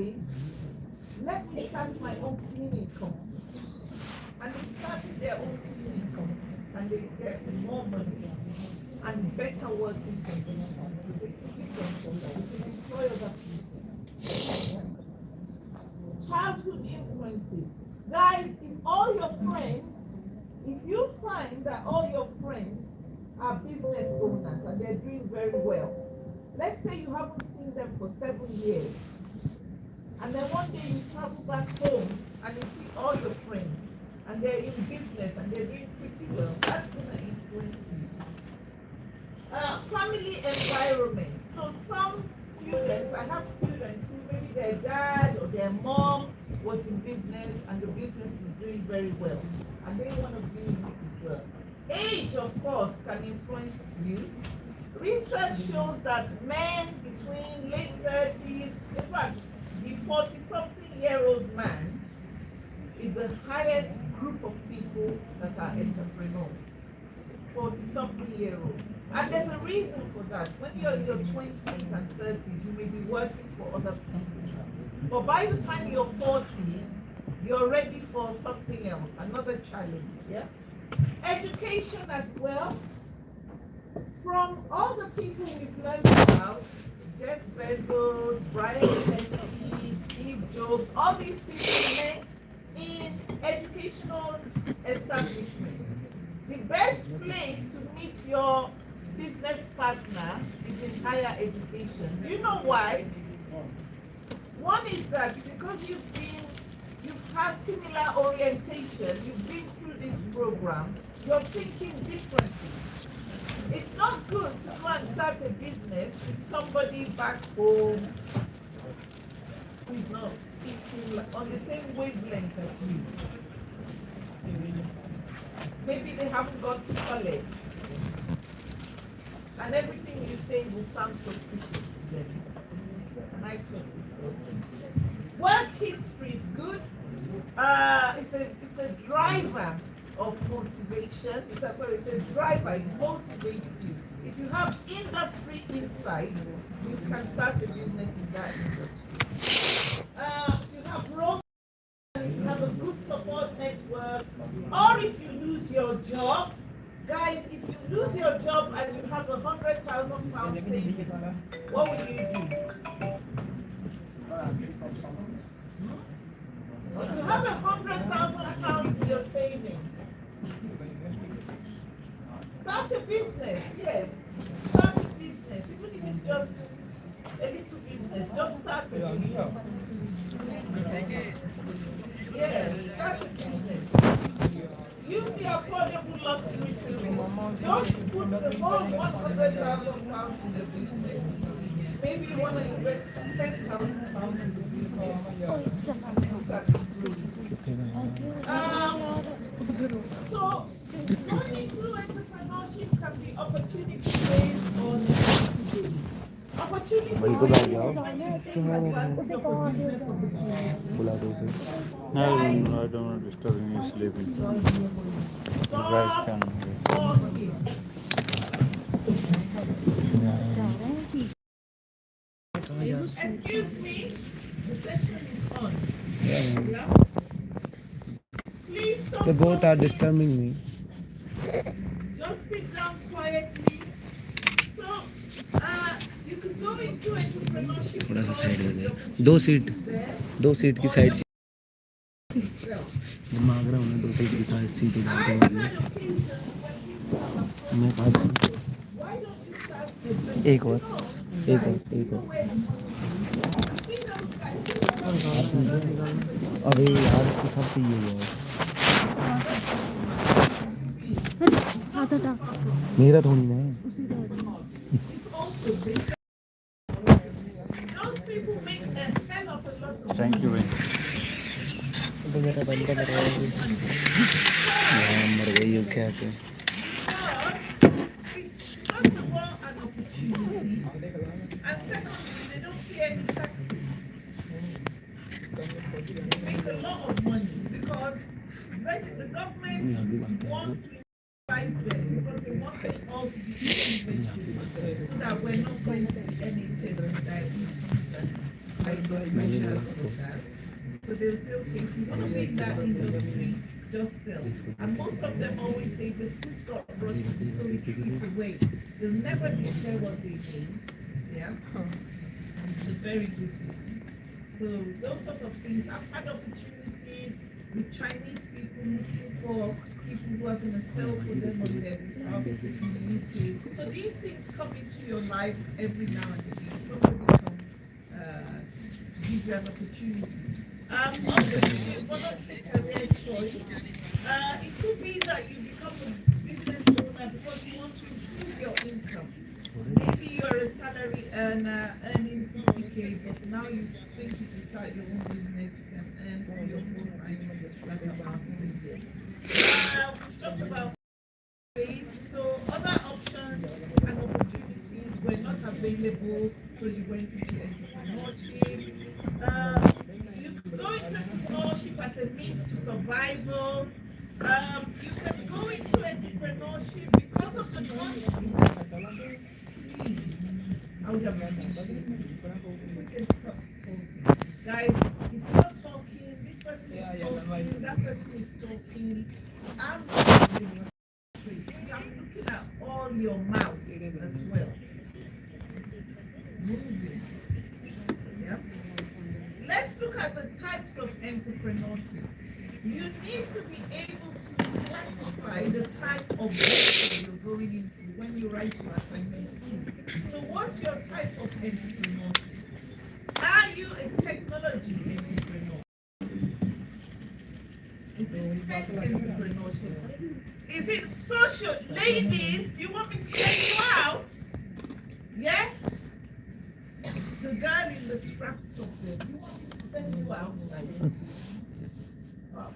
saying, let me start my own cleaning company. And they started their own cleaning company, and they get more money and better working conditions. They can destroy other people. Childhood influences. Guys, if you find that all your friends are business owners and they're doing very well, let's say you haven't seen them for 7 years, and then one day you travel back home and you see all your friends and they're in business and they're doing pretty well, that's going to influence you. Family environment. So some students, I have students who maybe their dad or their mom was in business and the business was doing very well, and they want to be in it as well. Age, of course, can influence you. Research shows that men between late 30s, in fact, the 40-something-year-old man is the highest group of people that are entrepreneurs. 40-something-year-old. And there's a reason for that. When you're in your 20s and 30s, you may be working for other people. But by the time you're 40, you're ready for something else, another challenge, yeah? Education as well. From all the people we've learned about, Jeff Bezos, Brian Tracy, Steve Jobs, all these people met in educational establishments. The best place to meet your business partner is in higher education. Do you know why? One is that because you've had similar orientation, you've been through this program, you're thinking differently. It's not good to go and start a business with somebody back home who is not thinking on the same wavelength as you. Maybe they haven't gone to college, and everything you say will sound suspicious to them. And I thought work history is good. It's a driver of motivation. It's a driver. It motivates you. If you have industry insight, you can start a business in that industry. You have role. If you have a good support network, or if you lose your job, guys, if you lose your job and you have £100,000 savings, what will you do? If you have £100,000 in your savings, start a business. Yes, start a business, even if it's just a little business. Just start a business. Yes, start a business. Use the affordable loss receiving. Don't put the whole £100,000 in the business. Maybe you want to invest £10,000 in the business. So, going into entrepreneurship can be opportunity-based or necessity-based. Opportunity-based No, I don't want to disturb you sleeping. You guys can. Excuse me, the session is on. Yeah? Please don't. They both are disturbing me. Just sit down quietly. So, you could go into entrepreneurship. थोड़ा सा side दे दे. दो seat की side से. मांग रहा हूँ ना 2 seat की सीट उधार के बाद मैं कहा एक और अबे यार इसको सब चाहिए यार मेरा थोड़ी ना है. Thank you very much. तो मेरा बंद कर रहा है. मर गई हो क्या के. It makes a lot of money because the government wants to invite them because they want us all to be invested so that we're not going to the NHS and diabetes. like the measure of that. So they'll say, okay, if you want to be in that industry, just sell. And most of them always say the fruit got rotten, so we threw it away. They'll never declare what they need. Yeah. It's a very good business. So those sort of things. I've had opportunities with Chinese people looking for people who are going to sell for them on their behalf in the UK. So these things come into your life every now and again. Somebody comes, give you an opportunity. Also, one of the career choice. It could be that you become a business owner because you want to improve your income. Maybe you're a salary earner earning 50K, but now you think if you start your own business, you can earn 3 or 4 times that amount a year. We talked about ways, so other options and opportunities were not available, so you went into entrepreneurship. You go into entrepreneurship as a means to survival. You can go into entrepreneurship because of the money. I would have guys, if you're talking, this person is talking, that person is talking, I'm looking at all your mouth as well. Moving. Yeah. Let's look at the types of entrepreneurship. You need to be able to classify the type of venture you're going into when you write your assignment. So what's your type of entrepreneurship? Are you a technology entrepreneur? Is it tech entrepreneurship? Is it social? Ladies, do you want me to send you out? Yeah? The girl in the scrap top there, do you want me to send you out?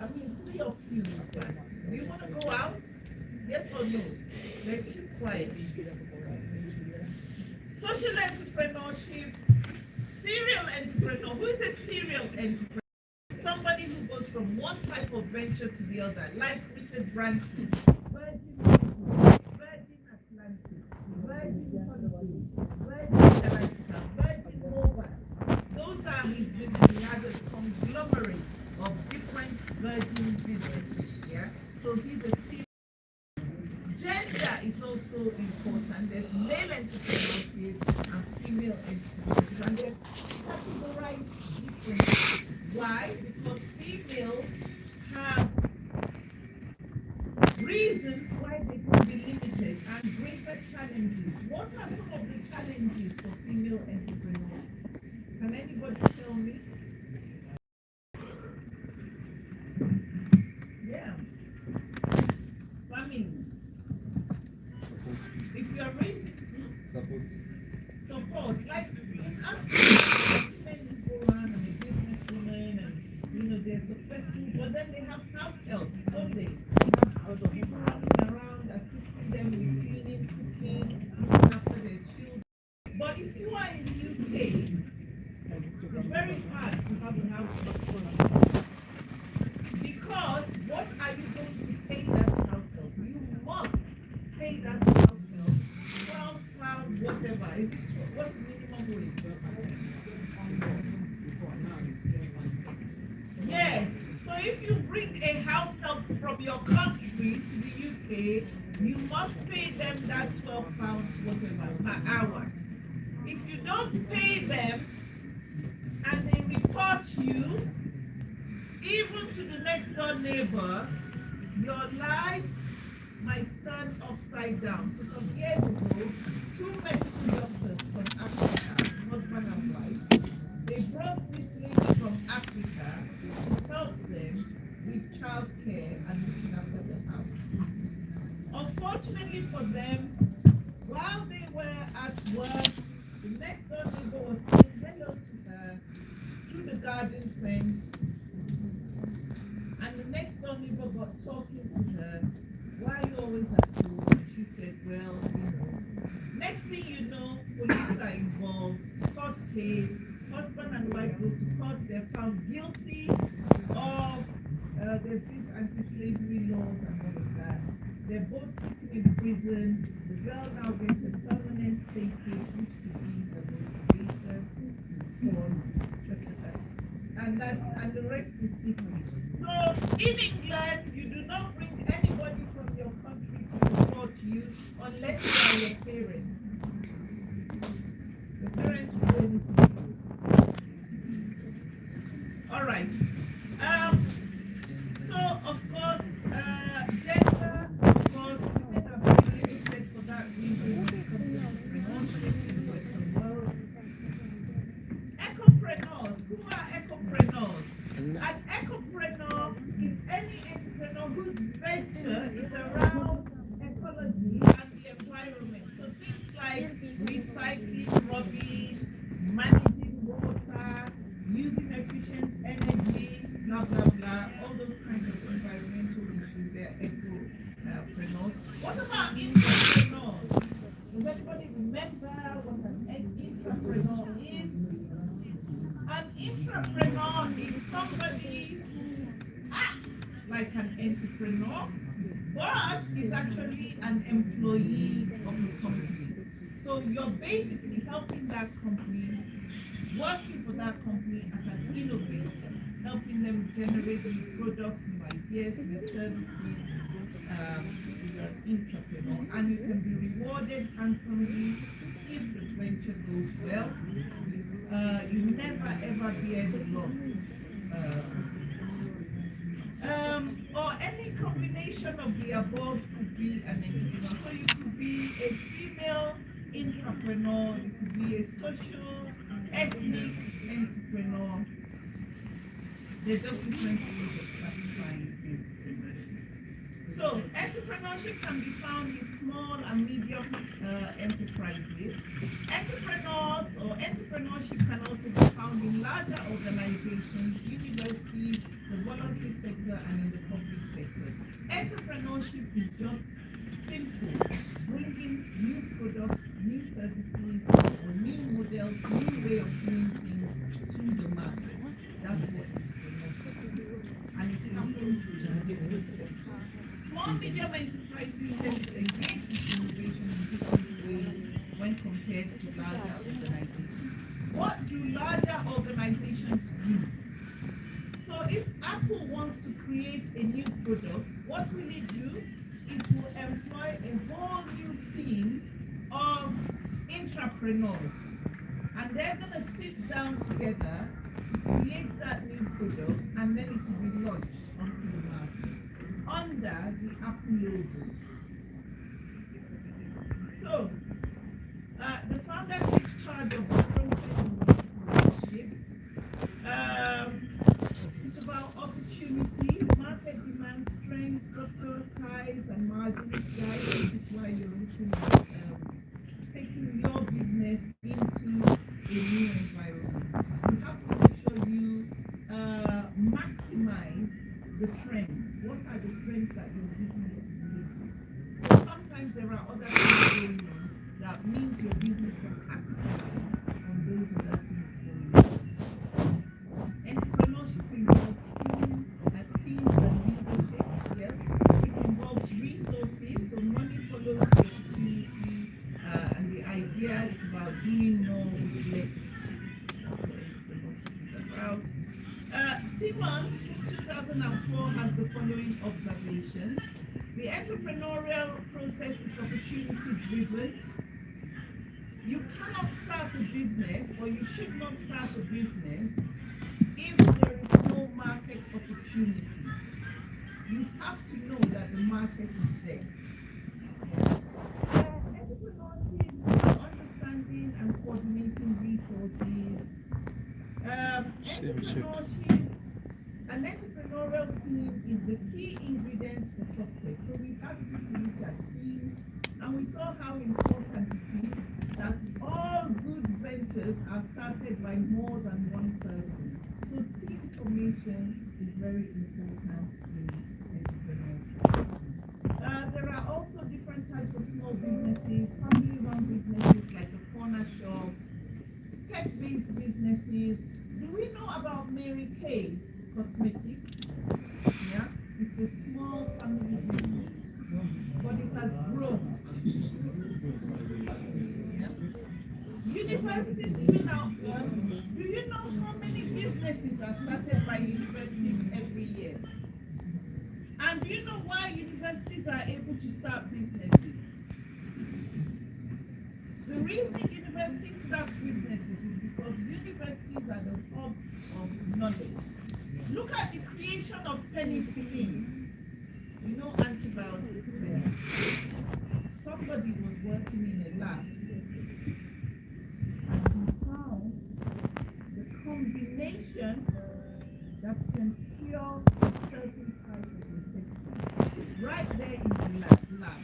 I mean, 3 of you. Do you want to go out? Yes or no? Let's keep quiet. Social entrepreneurship, serial entrepreneur. Who is a serial entrepreneur? Somebody who goes from one type of venture to the other, like Richard Branson, Virgin Atlantic, Virgin Holiday, Virgin Alexa, Virgin Mobile. Those are his business. He has a conglomerate of different Virgin businesses. Yeah. So he's a serial. Gender is also important. There's male entrepreneurship and female entrepreneurship, and they're categorized differently. Why? Because females have reasons why they can be limited and greater challenges. What are some of the challenges for female entrepreneurs? Can anybody tell me? Yeah. Famine. If you are raising support, like in Africa, men who go around and a businesswoman and they're successful, but then they have house help, don't they? They have people running around assisting them with cleaning, cooking, looking after their children. But if you are in the UK, it's very hard to have a house help. Because what are you going to pay that house help? You must pay that house help £12, whatever. What's the minimum wage? Yes. So if you bring a house help from your country to the UK, you must pay them that £12, whatever, per hour. If you don't pay them and they report you, even to the next door neighbor, your life might turn upside down. So some years ago, 2 medical doctors from Africa, husband and wife, they brought this lady from Africa to help them with childcare and looking after the house. Unfortunately for them, while they were at work, the next door neighbor was saying hello to her through the garden fence. And the next door neighbor got talking to her, why are you always at home? And she said, well, Next thing you know, police are involved, court case, husband and wife go to court, they're found guilty of there's these anti-slavery laws and all of that. They're both sitting in prison. The girl now gets a permanent status, which could be the motivation for and the rest is history. So in England, you do not bring anybody from your country to support you unless they are your parents. The parents will do anything for you. All right. So of course, gender, of course, women are very limited for that reason when it comes to entrepreneurship in the Western world. Ecopreneurs, who are ecopreneurs? An ecopreneur is any entrepreneur whose venture is around ecology and the environment. So things like recycling rubbish, managing water, using efficient energy, blah blah blah, all those kinds of environmental issues, they're ecopreneurs. What about intrapreneurs? Does anybody remember what an intrapreneur is? An intrapreneur is somebody who acts like an entrepreneur, but is actually an employee of the company. So you're basically helping that company, working for that company as an innovator, helping them generate new products, new ideas, new services. You're an entrepreneur, and you can be rewarded handsomely if the venture goes well. You never ever bear the loss. Or any combination of the above could be an entrepreneur. So you could be a female entrepreneur, you could be a social, ethnic entrepreneur. There's just different ways of classifying entrepreneurship. So entrepreneurship can be found in small and medium enterprises. Entrepreneurs or entrepreneurship can also be found in larger organizations, universities, the voluntary sector, and in the public sector. Entrepreneurship is just simple, bringing new products, new services, or new models, new way of doing things to the market. That's what entrepreneurship is. And it happens in different sectors. Small, medium enterprises tend to engage in innovation in different ways when compared to larger organizations. What do larger organizations do? So if Apple wants to create a new product, what will it do? It will employ a whole new team of entrepreneurs. And they're going to sit down together to create that new product, and then it will be launched onto the market under the Apple logo. So, the founder takes charge of the process of entrepreneurship. It's about opportunity, market demand, strength, structural ties, and margin ties. This is why you're looking at taking your business into a new environment. You have to make sure you maximize the trends. What are the trends that your business is facing? So sometimes there are other things going on that means your business can capitalize on those other things going on. Entrepreneurship involves teams and leadership. Yes, it involves resources. So money follows the opportunity, and the idea is about doing more with less. That's what entrepreneurship is about. Simmons from 2004 has the following observations. The entrepreneurial process is opportunity driven. You cannot start a business, or you should not start a business, if there is no market opportunity. You have to know that the market is there. Entrepreneurship is understanding and coordinating resources. Entrepreneurship, an entrepreneurial team is the key ingredient for success. So we have to look at teams, and we saw how important it is that all good ventures are started by more than one person. So team formation is very important in entrepreneurship. There are also different types of small businesses, family-run businesses like a corner shop, tech-based businesses. Do we know about Mary Kay Cosmetics? Yeah, it's a small family business, but it has grown. Yeah. University student out there, do you know how many businesses are started why universities are able to start businesses. The reason universities start businesses is because universities are the hub of knowledge. Look at the creation of penicillin. You know, antibiotics there. Somebody was working in a lab and he found the combination that can cure a certain type of infection right there in the lab.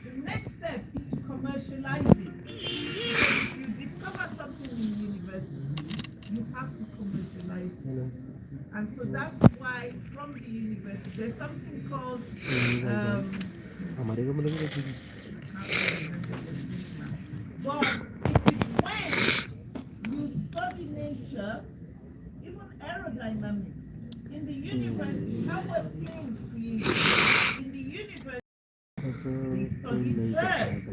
The next step is to commercialize it. If you discover something in university, you have to commercialize it. And so that's why from the university there's something called हमारे को मतलब but it is when you study nature, even aerodynamics, in the university, how were planes created? In the university, they study birds.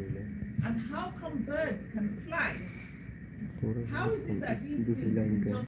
And how come birds can fly? How is it that these things can just